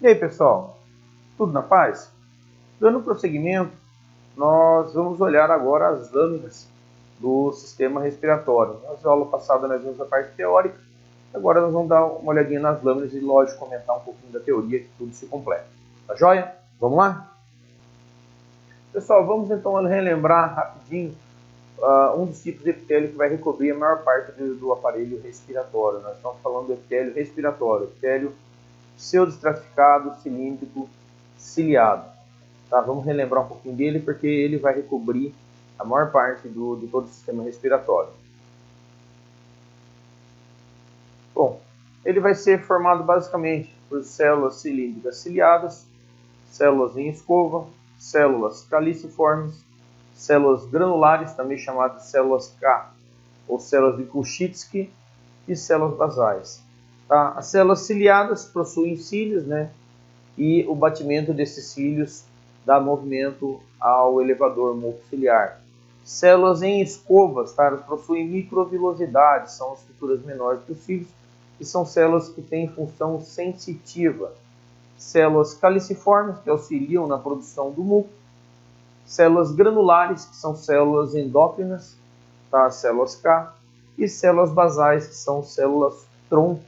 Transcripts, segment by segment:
E aí, pessoal, tudo na paz? Dando prosseguimento, nós vamos olhar agora as lâminas do sistema respiratório. Na aula passada nós vimos a parte teórica, agora nós vamos dar uma olhadinha nas lâminas e, lógico, comentar um pouquinho da teoria, que tudo se completa. Tá joia? Vamos lá? Pessoal, vamos então relembrar rapidinho um dos tipos de epitélio que vai recobrir a maior parte do aparelho respiratório. Nós estamos falando do epitélio respiratório, epitélio pseudoestratificado, cilíndrico, ciliado. Tá? Vamos relembrar um pouquinho dele, porque ele vai recobrir a maior parte de todo o sistema respiratório. Bom, ele vai ser formado basicamente por células cilíndricas ciliadas, células em escova, células caliciformes, células granulares, também chamadas de células K, ou células de Kuchitsky, e células basais. Tá? As células ciliadas possuem cílios, né? E o batimento desses cílios dá movimento ao elevador mucociliar. Células em escovas, tá? Elas possuem microvilosidades, são as estruturas menores que os cílios, e são células que têm função sensitiva. Células caliciformes, que auxiliam na produção do muco. Células granulares, que são células endócrinas, tá? Células K. E células basais, que são células tronco,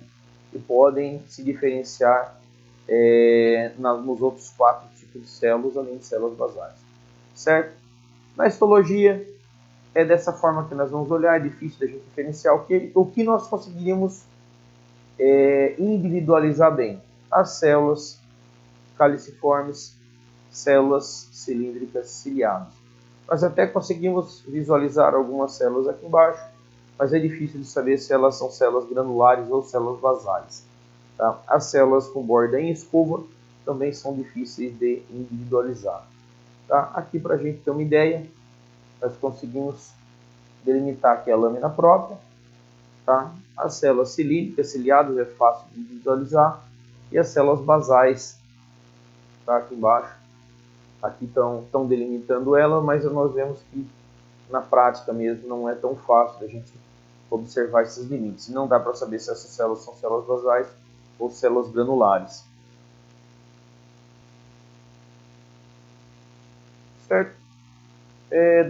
que podem se diferenciar nos outros 4 tipos de células, além de células basais. Certo? Na histologia, é dessa forma que nós vamos olhar, é difícil da gente diferenciar o que nós conseguiríamos individualizar bem. As células caliciformes, células cilíndricas ciliadas. Nós até conseguimos visualizar algumas células aqui embaixo, mas é difícil de saber se elas são células granulares ou células basais. Tá? As células com borda em escova também são difíceis de individualizar. Tá? Aqui, para a gente ter uma ideia, nós conseguimos delimitar aqui a lâmina própria. Tá? As células cilíndricas, ciliadas, é fácil de visualizar. E as células basais, tá? Aqui embaixo. Aqui estão delimitando ela, mas nós vemos que na prática mesmo não é tão fácil da gente observar esses limites. Não dá para saber se essas células são células basais ou células granulares. Certo?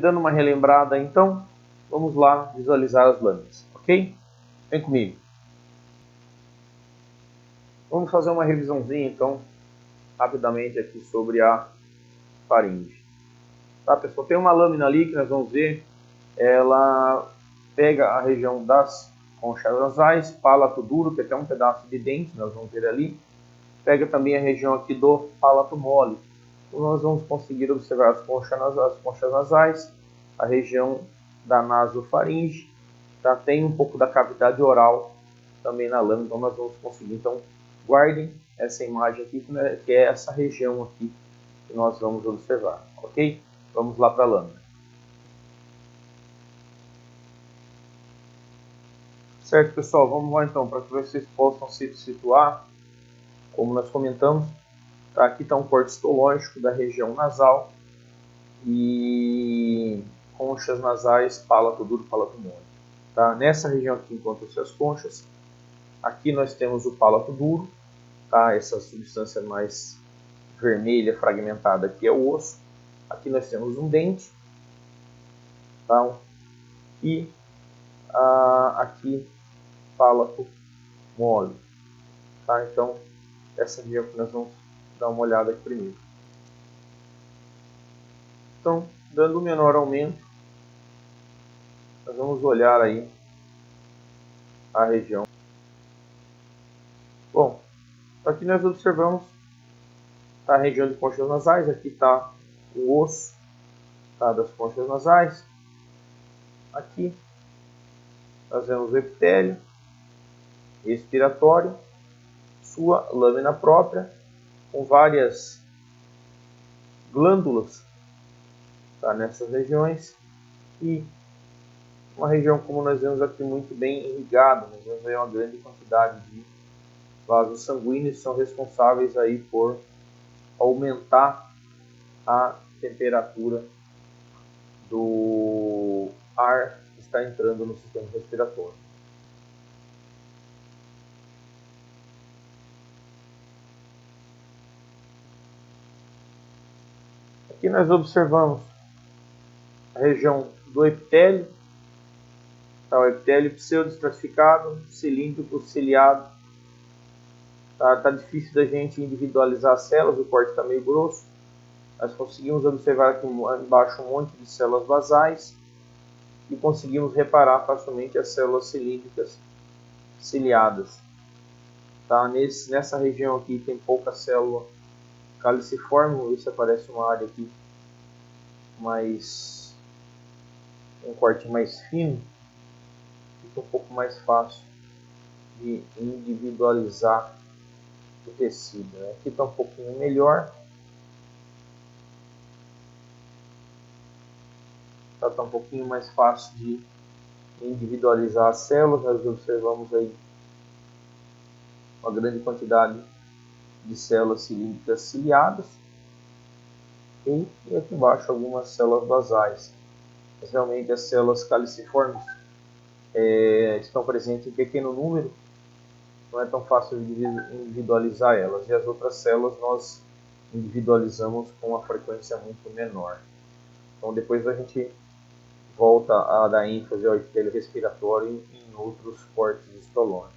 Dando uma relembrada, então, vamos lá visualizar as lâminas, ok? Vem comigo. Vamos fazer uma revisãozinha, então, rapidamente aqui sobre a faringe. Tá, pessoal? Tem uma lâmina ali que nós vamos ver, ela pega a região das conchas nasais, palato duro, que é até um pedaço de dente, nós vamos ver ali. Pega também a região aqui do palato mole. Então, nós vamos conseguir observar as conchas nasais, a região da nasofaringe, tá? Tem um pouco da cavidade oral também na lâmina, então nós vamos conseguir. Então, guardem essa imagem aqui, né, que é essa região aqui que nós vamos observar, ok? Vamos lá para a lâmina. Certo, pessoal, vamos lá então, para que vocês possam se situar, como nós comentamos. Tá, aqui está um corte histológico da região nasal e conchas nasais, palato duro, palato mole. Tá? Nessa região aqui encontram-se as conchas. Aqui nós temos o palato duro, tá? Essa substância mais vermelha, fragmentada, aqui é o osso. Aqui nós temos um dente, tá? E aqui palato mole. Tá? Então, essa região que nós vamos dar uma olhada aqui primeiro. Então, dando um menor aumento, nós vamos olhar aí a região. Bom, aqui nós observamos a região de conchas nasais. Aqui está o osso, tá, das conchas nasais. Aqui nós vemos o epitélio respiratório, sua lâmina própria, com várias glândulas, tá, nessas regiões, e uma região, como nós vemos aqui, muito bem irrigada. Nós vemos aí uma grande quantidade de vasos sanguíneos que são responsáveis aí por aumentar a temperatura do ar que está entrando no sistema respiratório. Aqui nós observamos a região do epitélio, tá, o epitélio pseudoestratificado, cilíndrico, ciliado. Tá difícil da gente individualizar as células, o corte está meio grosso. Nós conseguimos observar aqui embaixo um monte de células basais e conseguimos reparar facilmente as células cilíndricas ciliadas. Tá? Nessa região aqui tem pouca célula caliciforme, vamos ver se aparece uma área aqui mais, um corte mais fino, fica um pouco mais fácil de individualizar o tecido. Né? Aqui está um pouquinho melhor, tá um pouquinho mais fácil de individualizar as células. Nós observamos aí uma grande quantidade de células cilíndricas ciliadas e aqui embaixo algumas células basais. Mas realmente as células caliciformes estão presentes em pequeno número, não é tão fácil de individualizar elas, e as outras células nós individualizamos com uma frequência muito menor. Então depois a gente volta a dar ênfase ao epitélio respiratório em outros cortes histológicos.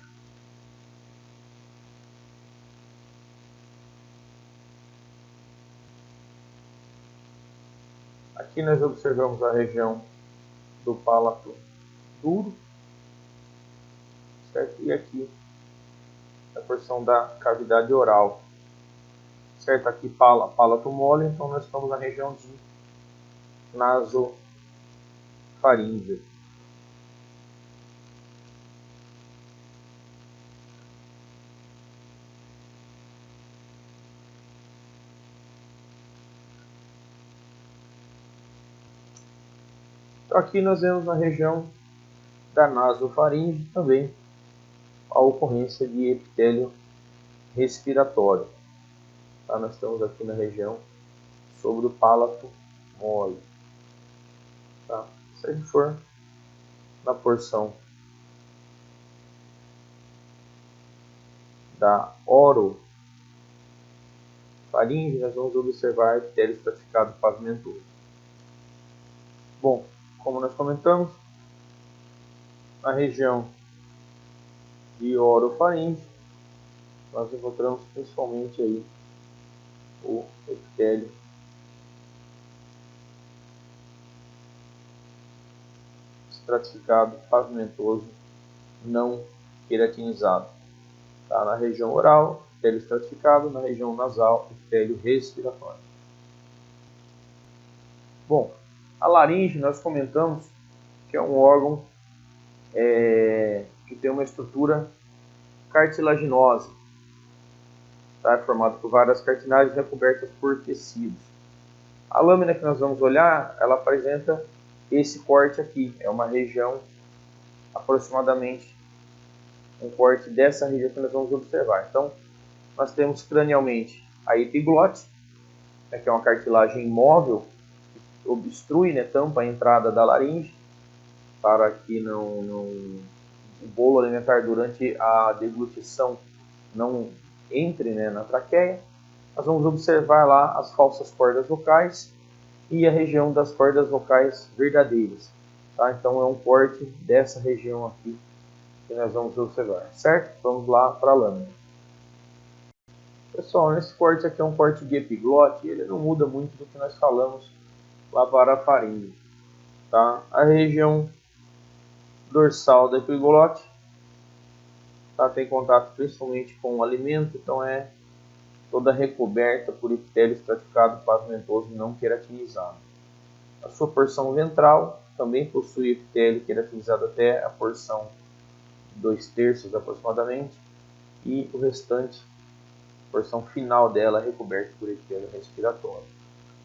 Aqui nós observamos a região do palato duro, certo? E aqui a porção da cavidade oral, certo? Aqui palato mole, então nós estamos na região de nasofaringe. Então, aqui nós vemos na região da nasofaringe também a ocorrência de epitélio respiratório. Tá? Nós estamos aqui na região sobre o palato mole. Tá? Se a gente for na porção da orofaringe, nós vamos observar epitélio estratificado pavimentoso. Bom, como nós comentamos, na região de orofaringe, nós encontramos principalmente aí o epitélio estratificado pavimentoso não queratinizado. Tá? Na região oral, epitélio estratificado, na região nasal, epitélio respiratório. Bom, a laringe nós comentamos que é um órgão que tem uma estrutura cartilaginosa, tá? É formado por várias cartilagens recobertas por tecidos. A lâmina que nós vamos olhar, ela apresenta esse corte aqui, é uma região aproximadamente um corte dessa região que nós vamos observar. Então, nós temos cranialmente a epiglote, né, que é uma cartilagem imóvel, que obstrui, né, tampa a entrada da laringe, para que o bolo alimentar durante a deglutição não entre, né, na traqueia. Nós vamos observar lá as falsas cordas vocais e a região das cordas vocais verdadeiras. Tá? Então é um corte dessa região aqui que nós vamos observar, certo? Vamos lá para a lâmina. Pessoal, esse corte aqui é um corte de epiglote, ele não muda muito do que nós falamos lá para a faringe. Tá? A região dorsal da epiglote tem contato principalmente com o alimento, então é toda recoberta por epitélio estratificado pavimentoso não queratinizado. A sua porção ventral também possui epitélio queratinizado até a porção 2/3 aproximadamente, e o restante, a porção final dela, é recoberta por epitélio respiratório.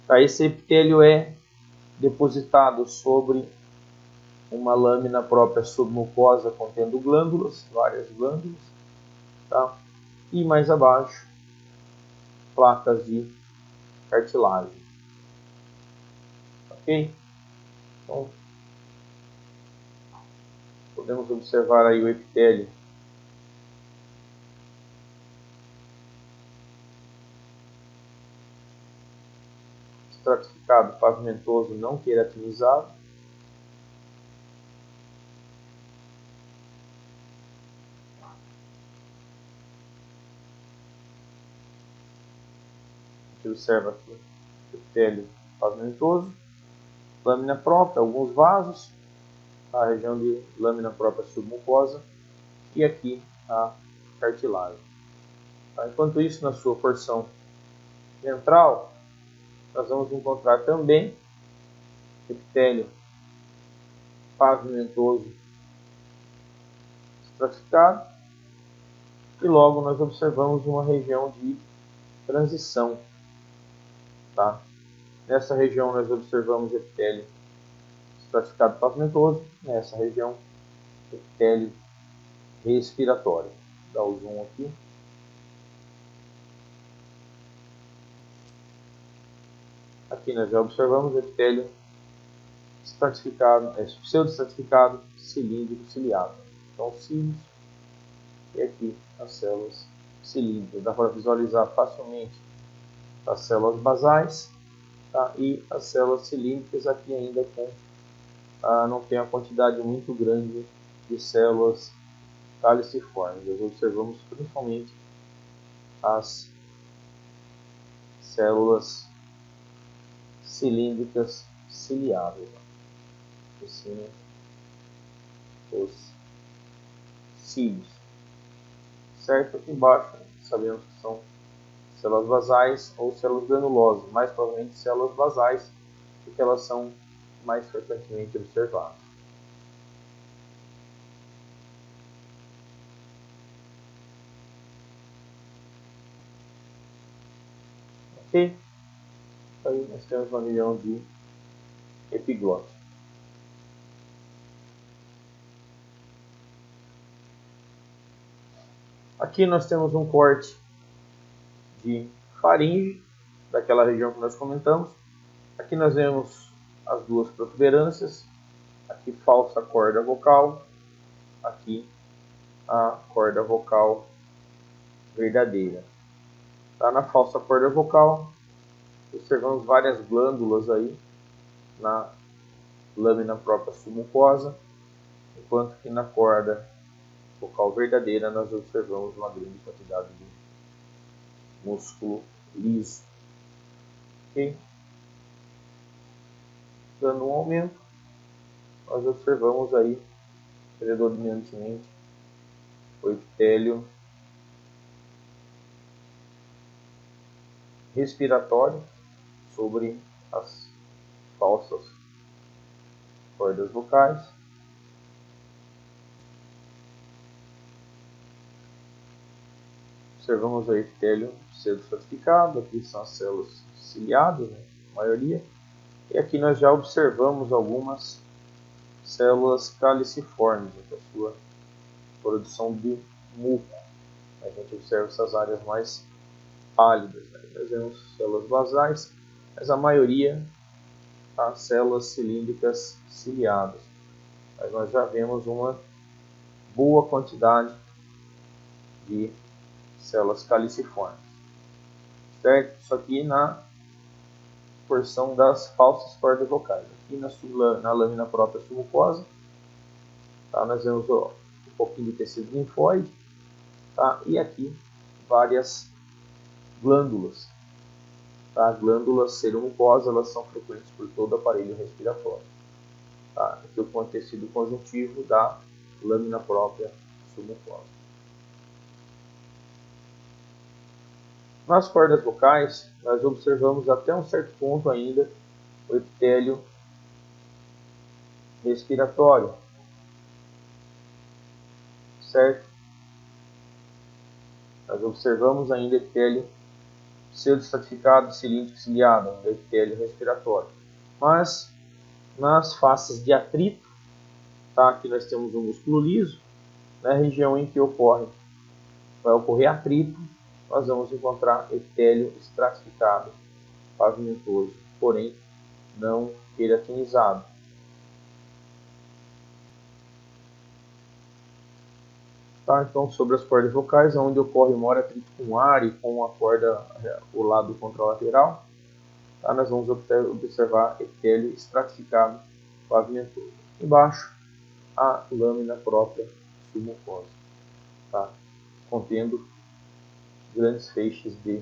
Tá, esse epitélio é depositado sobre uma lâmina própria submucosa contendo glândulas, várias glândulas, tá? E mais abaixo, placas de cartilagem. Ok? Então, podemos observar aí o epitélio estratificado pavimentoso não queratinizado. A gente observa aqui o epitélio pavimentoso, lâmina própria, alguns vasos, a região de lâmina própria submucosa e aqui a cartilagem. Tá? Enquanto isso, na sua porção ventral, nós vamos encontrar também epitélio pavimentoso estratificado e logo nós observamos uma região de transição. Tá? Nessa região nós observamos epitélio estratificado pavimentoso, nessa região epitélio respiratório. Vou dar o zoom aqui. Aqui nós já observamos epitélio estratificado, pseudo-estratificado, cilíndrico, ciliado. Então, cílios e aqui as células cilíndricas. Dá para visualizar facilmente as células basais, tá? E as células cilíndricas aqui ainda com não tem uma quantidade muito grande de células caliciformes. Nós observamos principalmente as células cilíndricas ciliadas. Assim, os cílios. Certo? Aqui embaixo sabemos que são células basais ou células granulosas, mais provavelmente células basais, porque elas são mais frequentemente observadas. Ok? Aí nós temos uma região de epiglote. Aqui nós temos um corte de faringe, daquela região que nós comentamos. Aqui nós vemos as duas protuberâncias, aqui falsa corda vocal, aqui a corda vocal verdadeira. Tá? Na falsa corda vocal, observamos várias glândulas aí na lâmina própria submucosa, enquanto que na corda vocal verdadeira nós observamos uma grande quantidade de músculo liso. Okay? Dando um aumento, nós observamos aí predominantemente o epitélio respiratório sobre as falsas cordas vocais. Observamos o epitélio pseudo-estratificado, aqui são as células ciliadas, né, a maioria. E aqui nós já observamos algumas células caliciformes, com a sua produção de muco. A gente observa essas áreas mais pálidas. Né? Nós vemos células basais, mas a maioria as células cilíndricas ciliadas. Mas nós já vemos uma boa quantidade de células caliciformes. Certo? Isso aqui na porção das falsas cordas vocais. Aqui na lâmina própria submucosa, tá? Nós vemos um pouquinho de tecido linfóide, tá? E aqui várias glândulas. Tá? Glândulas seromucosas, elas são frequentes por todo o aparelho respiratório. Tá? Aqui o tecido conjuntivo da lâmina própria submucosa. Nas cordas vocais, nós observamos até um certo ponto ainda o epitélio respiratório, certo? Nós observamos ainda epitélio pseudo-estratificado, cilíndrico, ciliado, o epitélio respiratório. Mas nas faces de atrito, tá? Aqui nós temos um músculo liso, na região em que vai ocorrer atrito, nós vamos encontrar epitélio estratificado, pavimentoso, porém não queratinizado. Tá? Então, sobre as cordas vocais, onde ocorre maior atrito com o ar e com a corda, o lado contralateral, Tá? Nós vamos observar epitélio estratificado pavimentoso. Embaixo, a lâmina própria submucosa, tá? Contendo grandes feixes de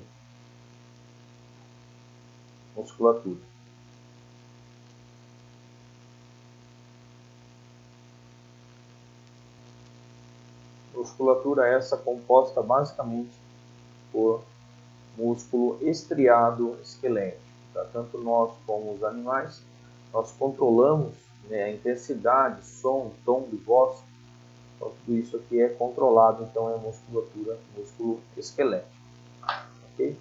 musculatura. Musculatura essa composta basicamente por músculo estriado esquelético. Tá? Tanto nós como os animais, nós controlamos, né, a intensidade, som, tom de voz. Então, tudo isso aqui é controlado, então é musculatura, músculo esquelético. Ok?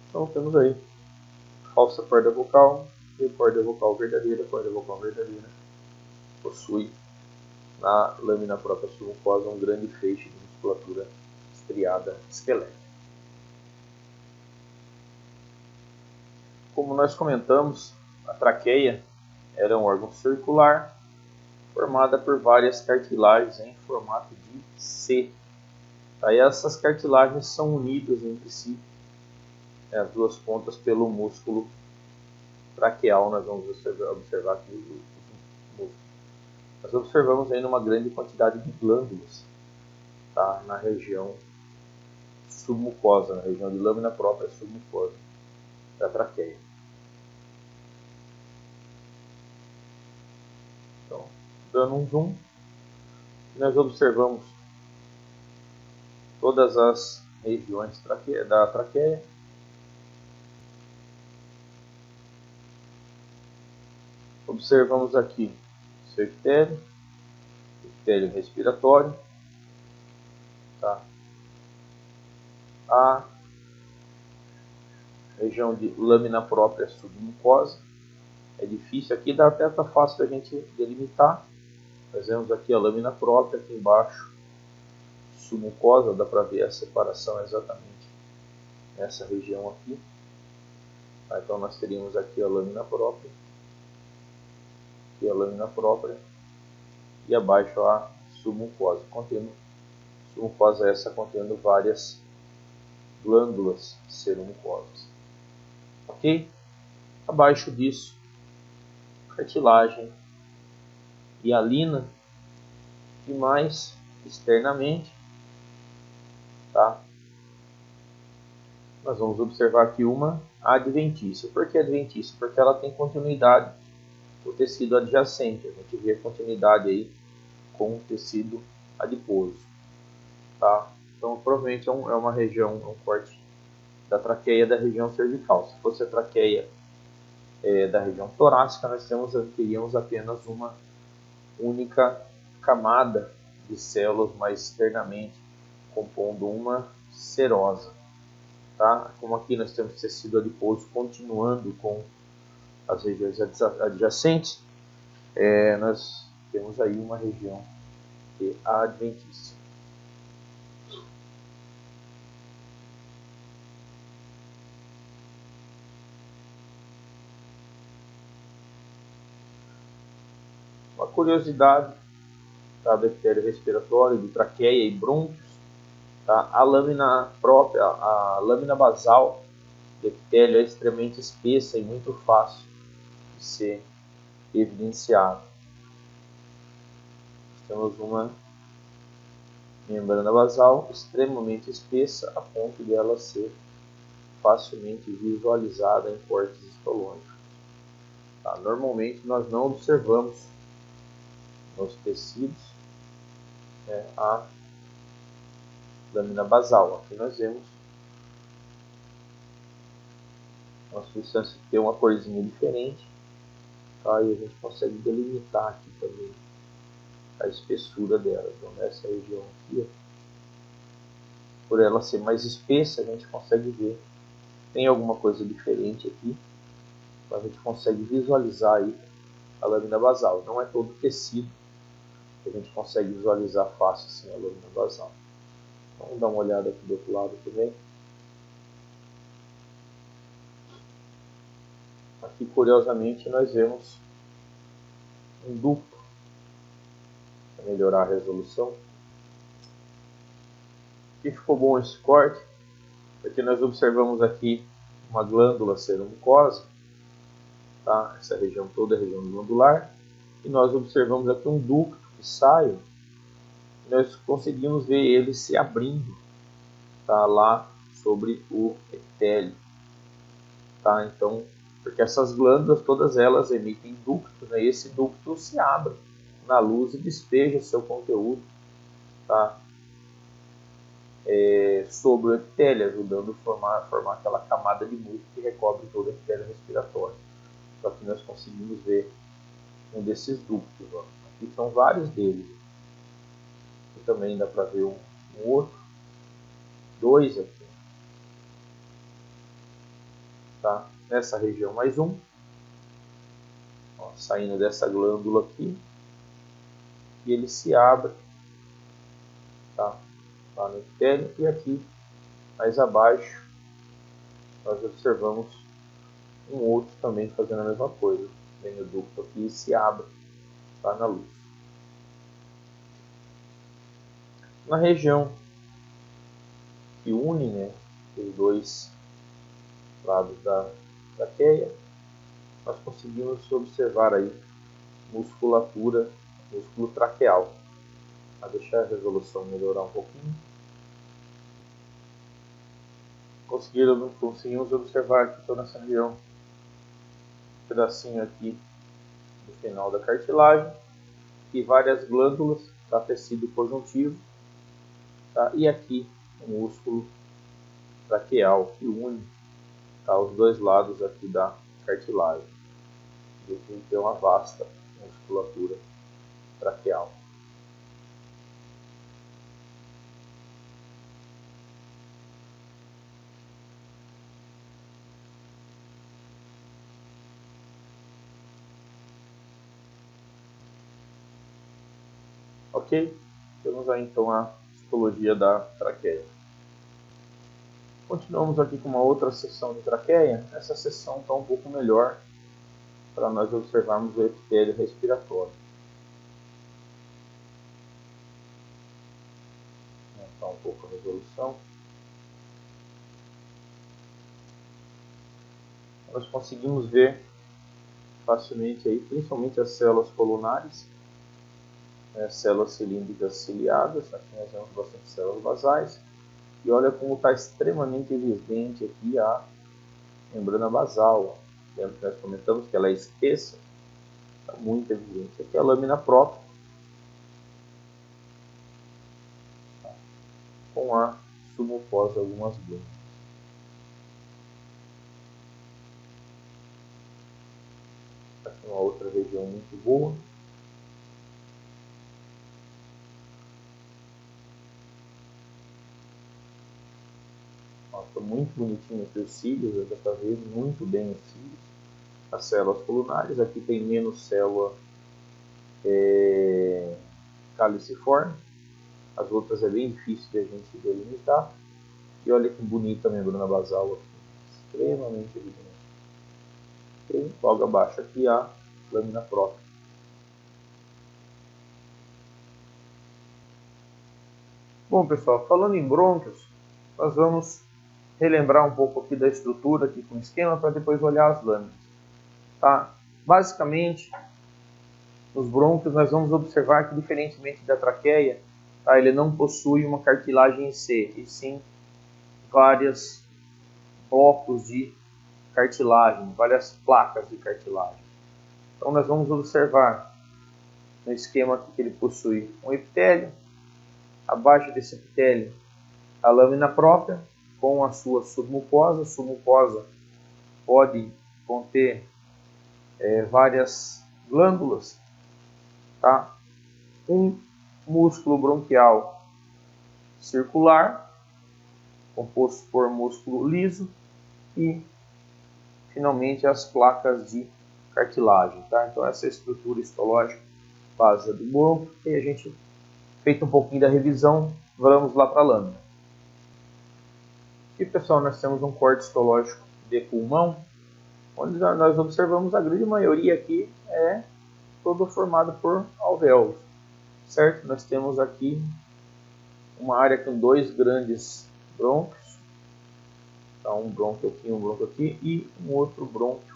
Então temos aí falsa corda vocal e corda vocal verdadeira. Corda vocal verdadeira possui na lâmina própria submucosa um grande feixe de musculatura estriada esquelética. Como nós comentamos, a traqueia era um órgão circular formada por várias cartilagens em formato de C. Aí essas cartilagens são unidas entre si, as duas pontas, pelo músculo traqueal. Nós vamos observar aqui o músculo. Nós observamos ainda uma grande quantidade de glândulas, tá, na região submucosa, na região de lâmina própria submucosa da traqueia. Então, dando um zoom, nós observamos todas as regiões da traqueia. Observamos aqui o epitélio respiratório, tá? A região de lâmina própria submucosa. É difícil aqui, dá até tá fácil da gente delimitar. Nós vemos aqui a lâmina própria, aqui embaixo submucosa, dá para ver a separação exatamente nessa região aqui. Tá? Então nós teríamos aqui a lâmina própria, aqui a lâmina própria e abaixo a submucosa, submucosa essa contendo várias glândulas seromucosas. Ok? Abaixo disso, cartilagem hialina e mais externamente, tá? Nós vamos observar aqui uma adventícia. Por que adventícia? Porque ela tem continuidade com o tecido adjacente. A gente vê a continuidade aí com o tecido adiposo, tá? Então provavelmente é uma região, um corte da traqueia da região cervical. Se fosse a traqueia da região torácica, nós teríamos apenas uma única camada de células mais externamente, compondo uma serosa. Tá? Como aqui nós temos tecido adiposo continuando com as regiões adjacentes, nós temos aí uma região adventícia. Uma curiosidade, tá, do epitélio respiratório, de traqueia e brônquios, tá? A lâmina própria, a lâmina basal do epitélio é extremamente espessa e muito fácil de ser evidenciada. Temos uma membrana basal extremamente espessa a ponto de ela ser facilmente visualizada em cortes histológicos. Tá? Normalmente nós não observamos nos tecidos a lâmina basal. Aqui nós vemos uma substância que tem uma corzinha diferente, tá? E a gente consegue delimitar aqui também a espessura dela. Então nessa região aqui, por ela ser mais espessa, a gente consegue ver, tem alguma coisa diferente aqui, mas a gente consegue visualizar aí a lâmina basal. Não é todo o tecido que a gente consegue visualizar fácil assim a lâmina basal. Vamos dar uma olhada aqui do outro lado também. Aqui, curiosamente, nós vemos um duplo, para melhorar a resolução. Aqui ficou bom esse corte. Porque nós observamos aqui uma glândula seromucosa, tá? Essa região toda é a região glandular, e nós observamos aqui um ducto que sai, e nós conseguimos ver ele se abrindo, tá? Lá sobre o epitélio, tá? Então, porque essas glândulas todas elas emitem ductos, né? E esse ducto se abre na luz e despeja seu conteúdo, tá? Sobre o epitélio, ajudando a formar aquela camada de muco que recobre todo o epitélio respiratório. Então aqui nós conseguimos ver um desses ductos. Ó. Aqui são vários deles. Aqui também dá para ver um outro. Dois aqui. Tá? Nessa região mais um. Ó, saindo dessa glândula aqui. E ele se abre. Tá? Lá no epitélio. E aqui, mais abaixo, nós observamos um outro também fazendo a mesma coisa. Vem o ducto aqui e se abre, tá, na luz. Na região que une, né, os dois lados da traqueia, nós conseguimos observar aí musculatura, músculo traqueal. Vou deixar a resolução melhorar um pouquinho. Conseguimos observar aqui toda essa região, um pedacinho aqui do final da cartilagem e várias glândulas, tá, tecido conjuntivo, tá, e aqui o músculo traqueal que une, tá, os dois lados aqui da cartilagem. E aqui tem uma vasta musculatura traqueal. Ok? Temos aí então a histologia da traqueia. Continuamos aqui com uma outra seção de traqueia. Essa seção está um pouco melhor para nós observarmos o epitélio respiratório. Vou aumentar um pouco a resolução. Nós conseguimos ver facilmente aí, principalmente as células colunares, células cilíndricas ciliadas. Aqui nós vemos bastante células basais. E olha como está extremamente evidente aqui a membrana basal. Lembra que nós comentamos que ela é espessa? Está muito evidente. Aqui é a lâmina própria, tá, com a submucosa algumas glândulas. Aqui uma outra região muito boa. Está muito bonitinho aqui os cílios, dá para ver muito bem os cílios. As células colunares, aqui tem menos célula caliciforme, as outras é bem difícil de a gente delimitar. E olha que bonita a membrana basal aqui, extremamente evidente. E logo abaixo aqui a lâmina própria. Bom pessoal, falando em brônquios, nós vamos relembrar um pouco aqui da estrutura aqui com o esquema para depois olhar as lâminas. Tá? Basicamente, nos brônquios nós vamos observar que, diferentemente da traqueia, tá, ele não possui uma cartilagem em si, e sim vários blocos de cartilagem, várias placas de cartilagem. Então nós vamos observar no esquema aqui que ele possui um epitélio, abaixo desse epitélio a lâmina própria com a sua submucosa. A submucosa pode conter várias glândulas, tá? Um músculo bronquial circular, composto por músculo liso, e finalmente as placas de cartilagem, tá? Então essa é a estrutura histológica básica do bronco. E a gente, feito um pouquinho da revisão, vamos lá para a lâmina. E pessoal, nós temos um corte histológico de pulmão, onde nós observamos a grande maioria aqui é todo formado por alvéolos, certo? Nós temos aqui uma área com dois grandes brônquios, Tá, um brônquio aqui e um outro brônquio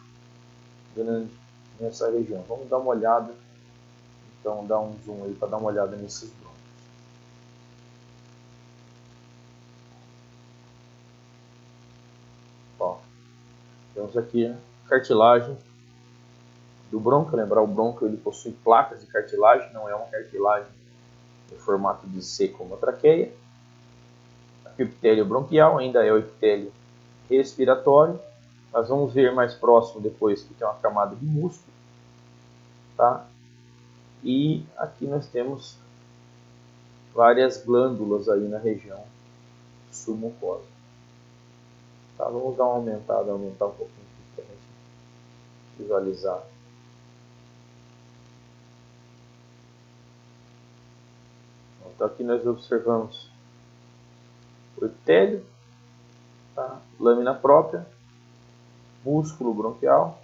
grande nessa região. Vamos dar uma olhada, então dá um zoom aí para dar uma olhada nesses brônquios. Ó, temos aqui a cartilagem do brônquio. Lembrar, o brônquio ele possui placas de cartilagem, não é uma cartilagem em formato de C como a traqueia. Aqui o epitélio bronquial ainda é o epitélio respiratório. Nós vamos ver mais próximo depois que tem uma camada de músculo, tá? E aqui nós temos várias glândulas aí na região submucosa. Tá? Vamos dar uma aumentada, aumentar um pouquinho aqui para a gente visualizar. Então aqui nós observamos o epitélio, tá? Lâmina própria, músculo bronquial,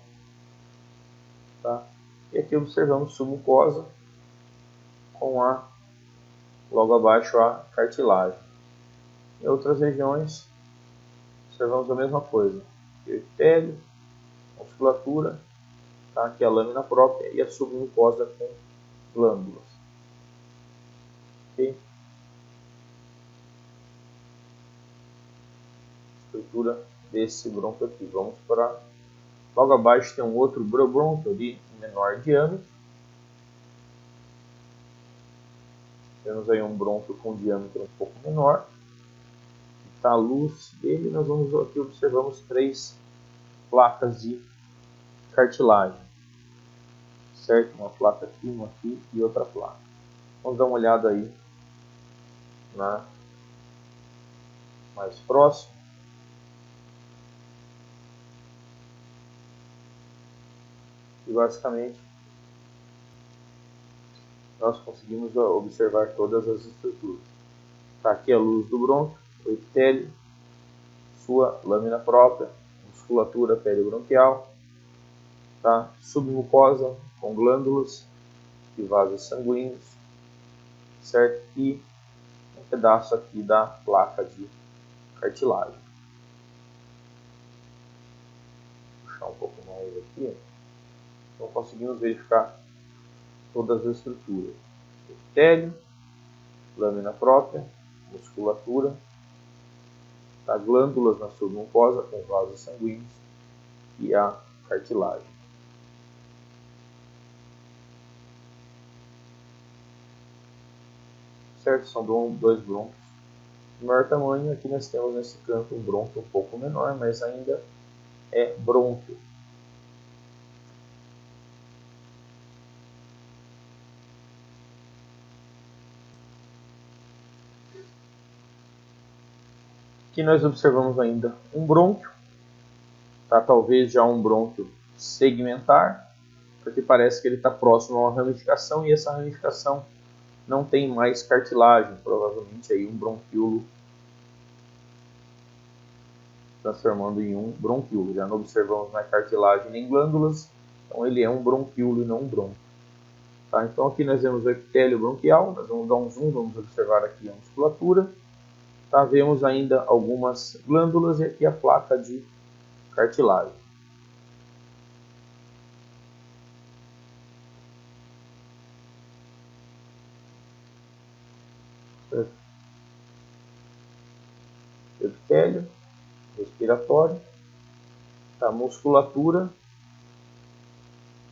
tá? E aqui observamos submucosa com logo abaixo a cartilagem. Em outras regiões observamos a mesma coisa, o epitélio, musculatura, tá? Aqui a lâmina própria e a submucosa com glândulas. Okay? Estrutura desse brônquio aqui. Vamos para... Logo abaixo tem um outro brônquio de menor diâmetro. Temos aí um brônquio com diâmetro um pouco menor. Está a luz dele. Nós vamos aqui observamos 3 placas de cartilagem. Certo? Uma placa aqui, uma aqui e outra placa. Vamos dar uma olhada aí na mais próximo. E basicamente nós conseguimos observar todas as estruturas. Está aqui a luz do brônquio, o epitélio, sua lâmina própria, musculatura peribronquial, tá? Submucosa com glândulas e vasos sanguíneos, certo? E um pedaço aqui da placa de cartilagem. Vou puxar um pouco mais aqui. Então conseguimos verificar todas as estruturas. Epitélio, lâmina própria, musculatura, tá? Glândulas na submucosa com vasos sanguíneos e a cartilagem. Certo? São 2 brônquios de maior tamanho. Aqui nós temos nesse canto um brônquio um pouco menor, mas ainda é brônquio. Aqui nós observamos ainda um brônquio, tá? Talvez já um brônquio segmentar, porque parece que ele está próximo a uma ramificação e essa ramificação não tem mais cartilagem, provavelmente aí um bronquíolo transformando em um bronquíolo. Já não observamos mais cartilagem nem glândulas, então ele é um bronquíolo e não um brônquio. Tá? Então aqui nós vemos o epitélio bronquial, nós vamos dar um zoom, vamos observar aqui a musculatura. Tá? Vemos ainda algumas glândulas e aqui a placa de cartilagem. Epitélio respiratório, tá? Musculatura,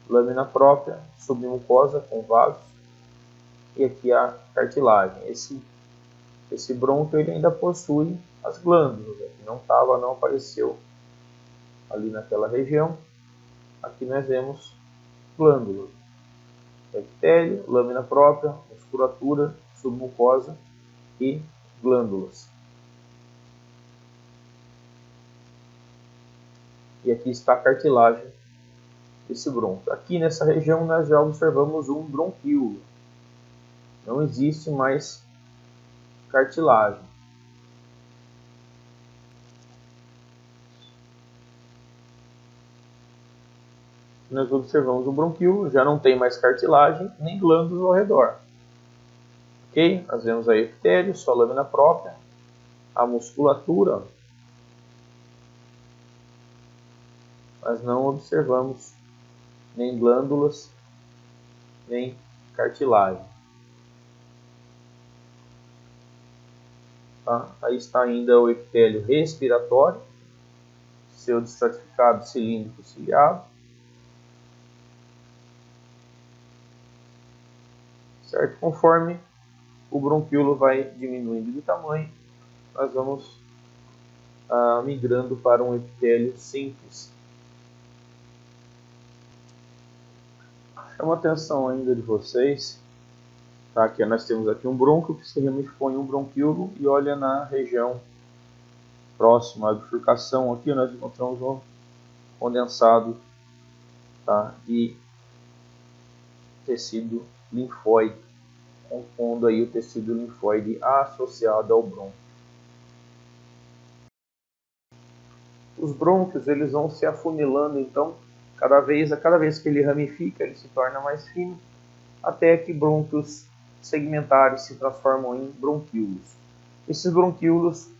lâmina própria, submucosa com vasos e aqui a cartilagem. Esse brônquio ele ainda possui as glândulas, aqui não apareceu ali naquela região. Aqui nós vemos glândulas, epitélio, lâmina própria, musculatura, submucosa e glândulas. E aqui está a cartilagem desse brônquio. Aqui nessa região nós já observamos um bronquíolo. Não existe mais cartilagem. Nós observamos o bronquíolo, já não tem mais cartilagem nem glândulas ao redor. Ok? Nós vemos aí o epitélio, sua lâmina própria, a musculatura, nós não observamos nem glândulas, nem cartilagem. Tá? Aí está ainda o epitélio respiratório, seu estratificado cilíndrico ciliado. Certo? Conforme o bronquíolo vai diminuindo de tamanho, nós vamos migrando para um epitélio simples. Chama a atenção ainda de vocês, tá? Que nós temos aqui um brônquio que se ramificou em um bronquíolo e olha na região próxima à bifurcação. Aqui nós encontramos um condensado, tá? De tecido linfóide, compondo aí o tecido linfóide associado ao brônquio. Os brônquios eles vão se afunilando, então, cada vez que ele ramifica, ele se torna mais fino, até que brônquios segmentares se transformam em bronquíolos. Esses bronquíolos,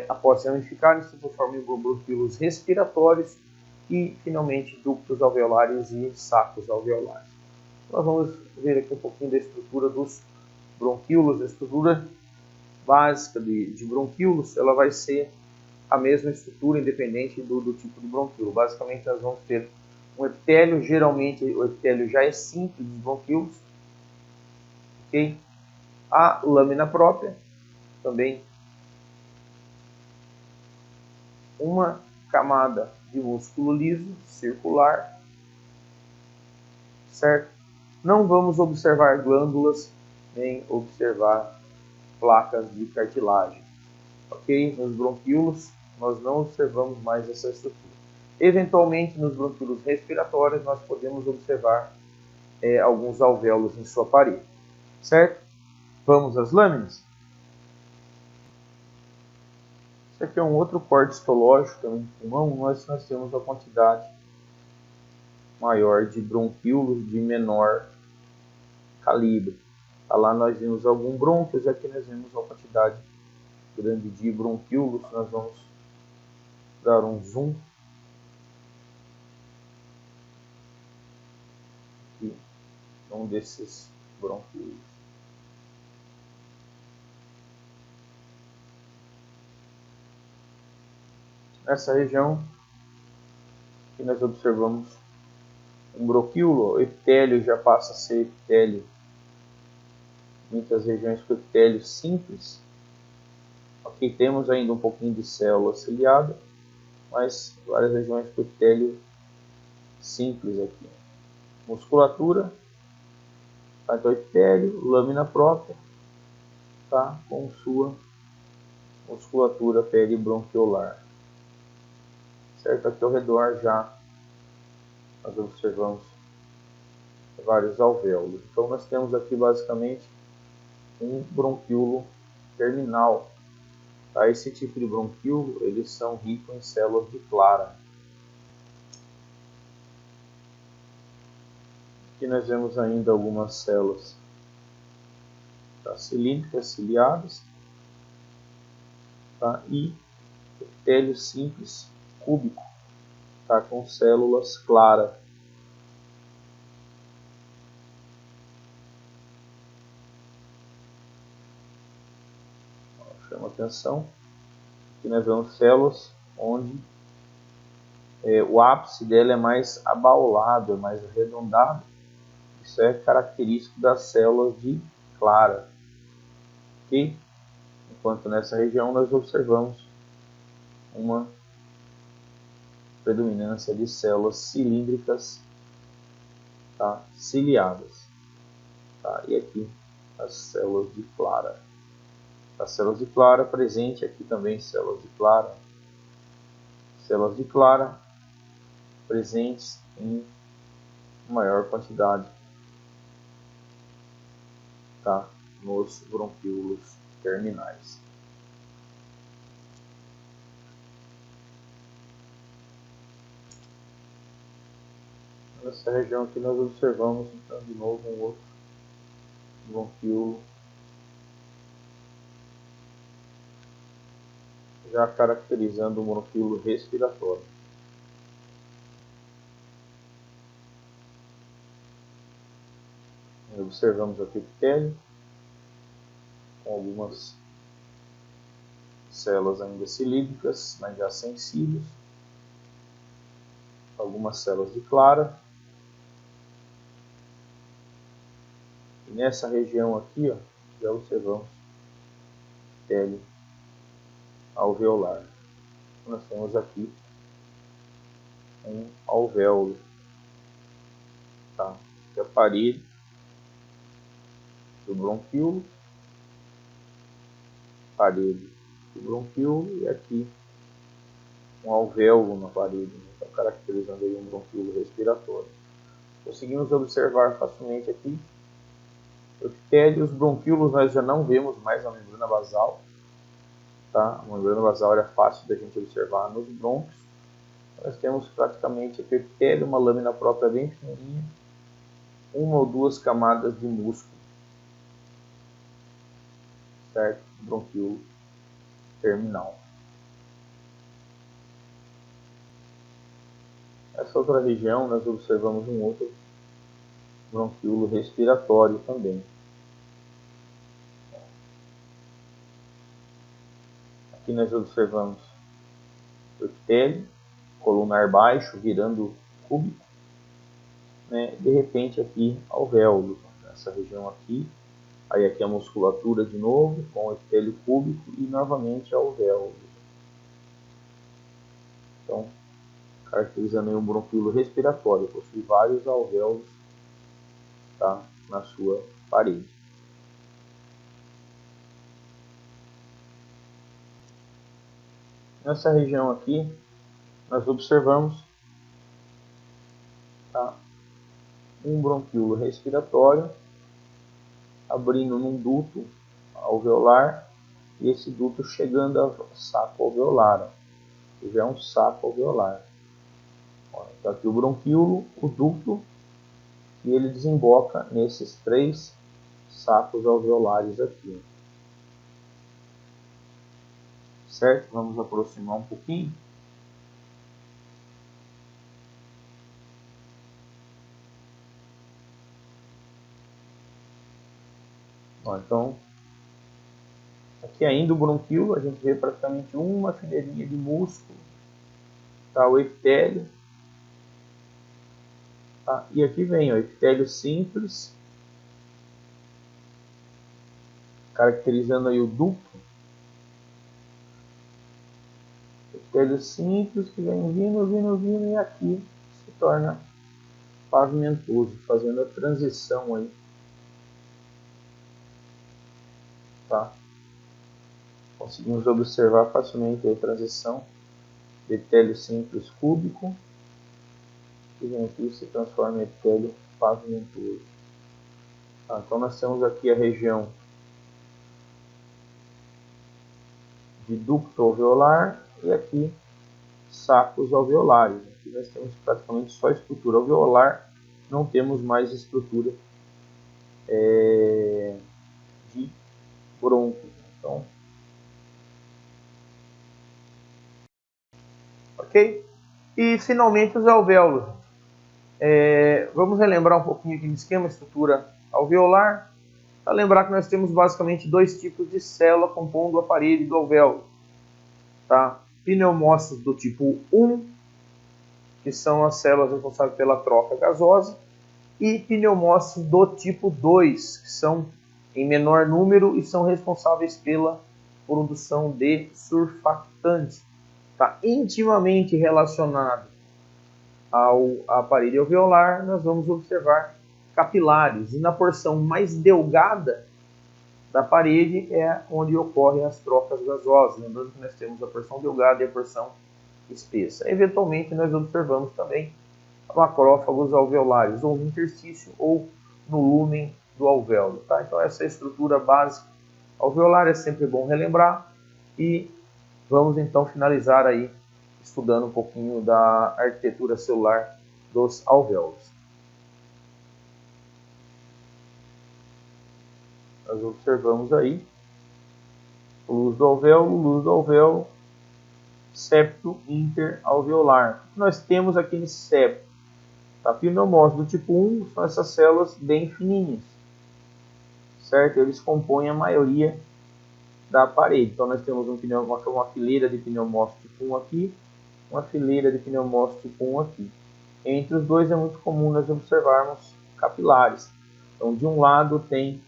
após se ramificarem, se transformam em bronquíolos respiratórios e, finalmente, ductos alveolares e sacos alveolares. Nós vamos ver aqui um pouquinho da estrutura dos bronquíolos. A estrutura básica de bronquíolos, ela vai ser a mesma estrutura, independente do tipo de bronquíolo. Basicamente, nós vamos ter um epitélio, geralmente o epitélio já é simples dos bronquíolos, okay? A lâmina própria, também uma camada de músculo liso, circular, certo? Não vamos observar glândulas, nem observar placas de cartilagem, ok? Nos bronquíolos, nós não observamos mais essa estrutura. Eventualmente, nos bronquíolos respiratórios, nós podemos observar alguns alvéolos em sua parede, certo? Vamos às lâminas. Esse aqui é um outro corte histológico também do pulmão. Nós temos a quantidade maior de bronquíolos de menor calibre. Lá nós vimos alguns brônquios, aqui nós vemos uma quantidade grande de bronquíolos. Nós vamos dar um zoom aqui, um desses bronquíolos. Nessa região que nós observamos um bronquíolo, o epitélio já passa a ser epitélio, muitas regiões com epitélio simples. Aqui temos ainda um pouquinho de célula ciliada, mas várias regiões com epitélio simples aqui. Musculatura, tá? Então epitélio, lâmina própria, tá? Com sua musculatura peribronquiolar. Certo? Aqui ao redor já nós observamos vários alvéolos. Então nós temos aqui basicamente um bronquíolo terminal. Tá? Esse tipo de bronquíolo, eles são ricos em células de clara. Aqui nós vemos ainda algumas células, tá? Cilíndricas, ciliadas, tá? E epitélio simples cúbico, tá? Com células claras. Chama atenção que nós vemos células onde o ápice dela é mais abaulado, é mais arredondado. Isso é característico das células de clara. Okay? Enquanto nessa região nós observamos uma predominância de células cilíndricas, tá? Ciliadas. Tá? E aqui as células de clara. As células de clara presente aqui também células de clara. Células de clara presentes em maior quantidade, tá? Nos bronquíolos terminais. Nessa região aqui nós observamos então de novo um outro bronquíolo, já caracterizando o bronquíolo respiratório. observamos aqui o epitélio, com algumas células ainda cilíndricas, mas já sem cílios, algumas células de clara. E nessa região aqui, ó, já observamos epitélio alveolar. Nós temos aqui um alvéolo, tá? Que é a parede do bronquíolo, parede do bronquíolo, e aqui um alvéolo na parede, né? Então, caracterizando aí um bronquíolo respiratório. Conseguimos observar facilmente aqui o epitélio. Os bronquíolos nós já não vemos mais na membrana basal, tá? A membrana basal era fácil da gente observar nos brônquios. Nós temos praticamente aqui o epitélio, uma lâmina própria bem pequenininha, uma ou duas camadas de músculo, certo? Bronquíolo terminal. Nessa outra região nós observamos um outro bronquíolo respiratório também. Aqui nós observamos o epitélio colunar baixo virando cúbico, né? De repente aqui alvéolo, nessa região aqui. Aí aqui a musculatura de novo, com o epitélio cúbico e novamente alvéolo. Então, caracterizando aí um bronquíolo respiratório, possui vários alvéolos, tá, na sua parede. Nessa região aqui, nós observamos, tá, um bronquíolo respiratório abrindo num duto alveolar e esse duto chegando ao saco alveolar, que já é um saco alveolar. Então aqui o bronquíolo, o duto, e ele desemboca nesses três sacos alveolares aqui. Certo? Vamos aproximar um pouquinho. Então, aqui ainda o bronquíolo, a gente vê praticamente uma fileirinha de músculo, tá? O epitélio, tá? E aqui vem o epitélio simples, caracterizando aí o duplo. Epitélio simples que vem vindo e aqui se torna pavimentoso, fazendo a transição aí, tá? Conseguimos observar facilmente a transição de epitélio simples cúbico, que vem aqui e se transforma em epitélio pavimentoso. Tá? Então nós temos aqui a região de ducto alveolar e aqui sacos alveolares. Aqui nós temos praticamente só estrutura alveolar, não temos mais estrutura de brônquio. Então, ok? E finalmente os alvéolos. Vamos relembrar um pouquinho aqui no esquema, estrutura alveolar. Para lembrar que nós temos basicamente dois tipos de célula compondo a parede do alvéolo. Tá? Pneumócitos do tipo 1, que são as células responsáveis pela troca gasosa, e pneumócitos do tipo 2, que são em menor número e são responsáveis pela produção de surfactantes. Está intimamente relacionado à parede alveolar, nós vamos observar capilares, e na porção mais delgada da parede é onde ocorrem as trocas gasosas. Lembrando que nós temos a porção delgada e a porção espessa. Eventualmente nós observamos também macrófagos alveolares, ou no interstício ou no lúmen do alvéolo. Tá? Então essa é a estrutura básica alveolar, é sempre bom relembrar. E vamos então finalizar aí estudando um pouquinho da arquitetura celular dos alvéolos. Nós observamos aí luz do alvéolo, septo interalveolar. O que nós temos aqui nesse septo? Tá? Pneumócito do tipo 1 são essas células bem fininhas. certo? Eles compõem a maioria da parede. Então nós temos uma fileira de pneumócitos tipo 1 aqui, uma fileira de pneumócitos tipo 1 aqui. Entre os dois é muito comum nós observarmos capilares. Então de um lado tem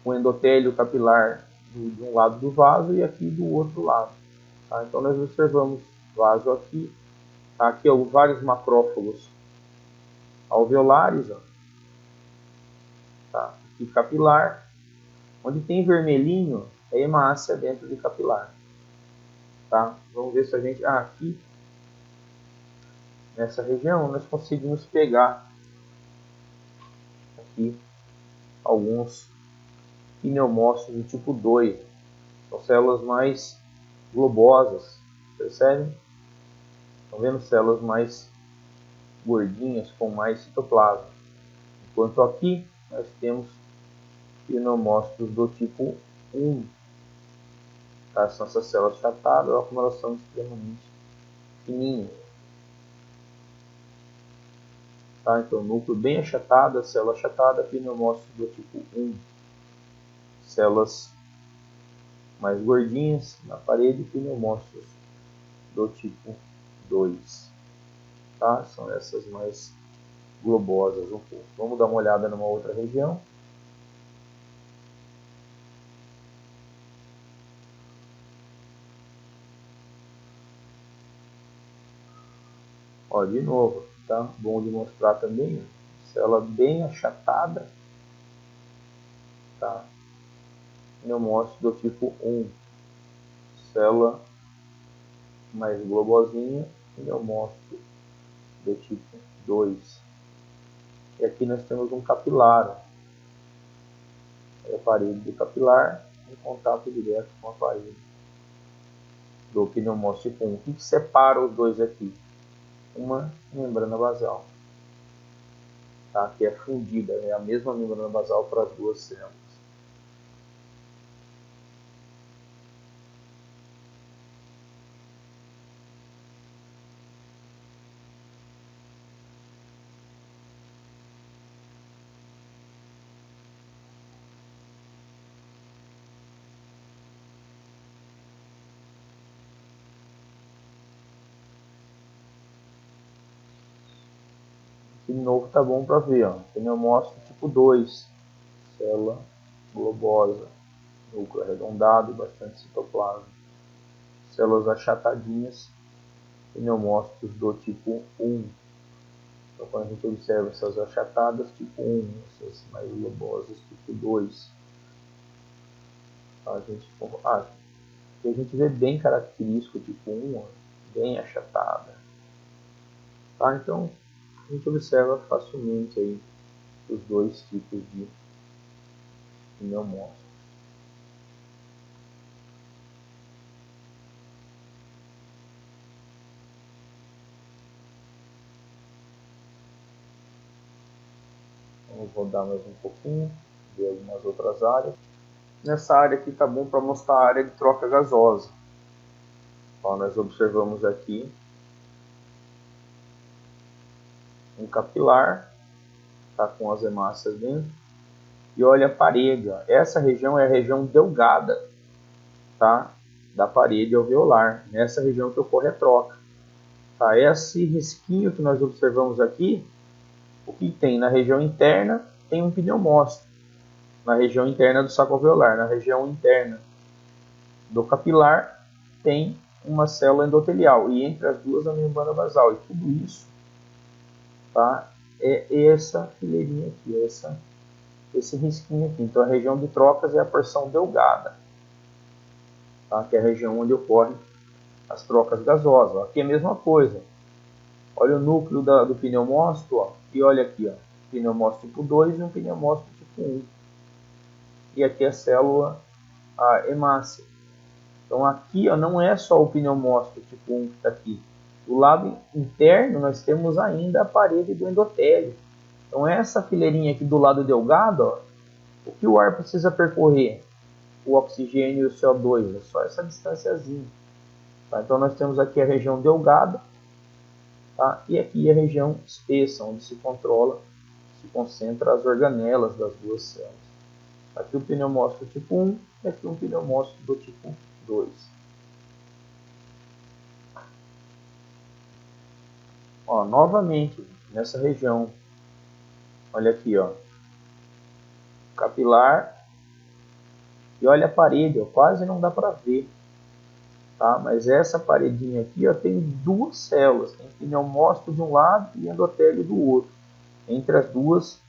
o endotélio capilar de um lado do vaso e aqui do outro lado. Tá? Então nós observamos vaso aqui, aqui ó, vários macrófagos alveolares, ó. Tá? Aqui capilar, onde tem vermelhinho é hemácia dentro de capilar. Tá? Vamos ver se a gente... aqui nessa região nós conseguimos pegar aqui alguns pneumócitos do tipo 2. São células mais globosas, percebem? Estão vendo? Células mais gordinhas, com mais citoplasma. Enquanto aqui nós temos pneumócitos do tipo 1. Tá? São essas células achatadas, olha como elas são extremamente fininhas. Tá? Então, núcleo bem achatado, célula achatada, pneumócitos do tipo 1. Células mais gordinhas na parede, pneumócitos do tipo 2. Tá? São essas mais globosas um pouco. Vamos dar uma olhada numa outra região. Ó, de novo, tá? Bom de mostrar também, célula bem achatada, tá? Pneumócito do tipo 1, célula mais globosinha, pneumócito do tipo 2. E aqui nós temos um capilar, é a parede do capilar em contato direto com a parede do pneumócito tipo 1. O que separa os dois aqui? Uma membrana basal, tá? Que é fundida, é a mesma membrana basal para as duas células. De novo tá bom para ver, ó. Pneumócito tipo 2, célula globosa, núcleo arredondado e bastante citoplasma. Células achatadinhas, pneumócitos do tipo 1. Então quando a gente observa essas achatadas tipo 1, essas mais globosas tipo 2, a gente vê bem característico tipo 1, ó, bem achatada. Tá? Então a gente observa facilmente aí os dois tipos de pneumócitos. Vamos rodar mais um pouquinho, ver algumas outras áreas. Nessa área aqui tá bom para mostrar a área de troca gasosa. Ó, nós observamos aqui um capilar, tá com as hemácias dentro. E olha a parede, ó. Essa região é a região delgada, tá? Da parede alveolar. Nessa região que ocorre a troca. Tá? Esse risquinho que nós observamos aqui, o que tem na região interna tem um pneumócito. Na região interna do saco alveolar, na região interna do capilar tem uma célula endotelial e entre as duas a membrana basal. E tudo isso, tá? É essa fileirinha aqui, esse risquinho aqui. Então a região de trocas é a porção delgada, tá? Que é a região onde ocorrem as trocas gasosas. Aqui é a mesma coisa. Olha o núcleo do pneumócito, ó, e olha aqui, ó, pneumócito tipo 2 e um pneumócito tipo 1. E aqui a célula hemácia. Então aqui, ó, não é só o pneumócito tipo 1 que está aqui. Do lado interno nós temos ainda a parede do endotélio. Então essa fileirinha aqui do lado delgado, ó, o que o ar precisa percorrer? O oxigênio e o CO2, é só essa distânciazinha. Tá? Então nós temos aqui a região delgada, tá? E aqui a região espessa, onde se controla, se concentra as organelas das duas células. Aqui o pneumócito tipo 1 e aqui um pneumócito do tipo 2. Ó, novamente, nessa região, olha aqui, ó, capilar, e olha a parede, ó, quase não dá para ver, tá? Mas essa paredinha aqui, ó, tem duas células, tem pneumócito de um lado e endotélio do outro. Entre as duas,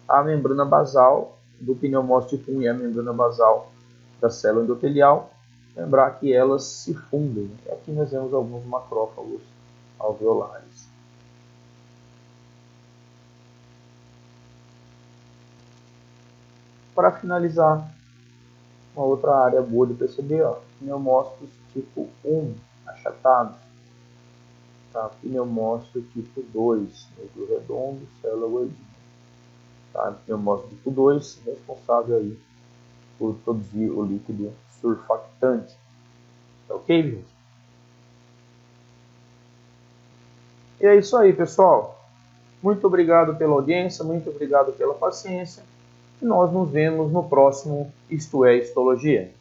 a membrana basal do pneumócito tipo 1 e a membrana basal da célula endotelial. Lembrar que elas se fundem. Aqui nós vemos alguns macrófagos alveolares. Para finalizar, uma outra área boa de perceber, ó, pneumócitos tipo 1 achatados, tá? Pneumócito tipo 2, núcleo redondo, célula gordinha. Tá? Pneumócito tipo 2, responsável aí por produzir o líquido surfactante. Tá ok, gente? E é isso aí, pessoal. Muito obrigado pela audiência, muito obrigado pela paciência. E nós nos vemos no próximo Isto é Histologia.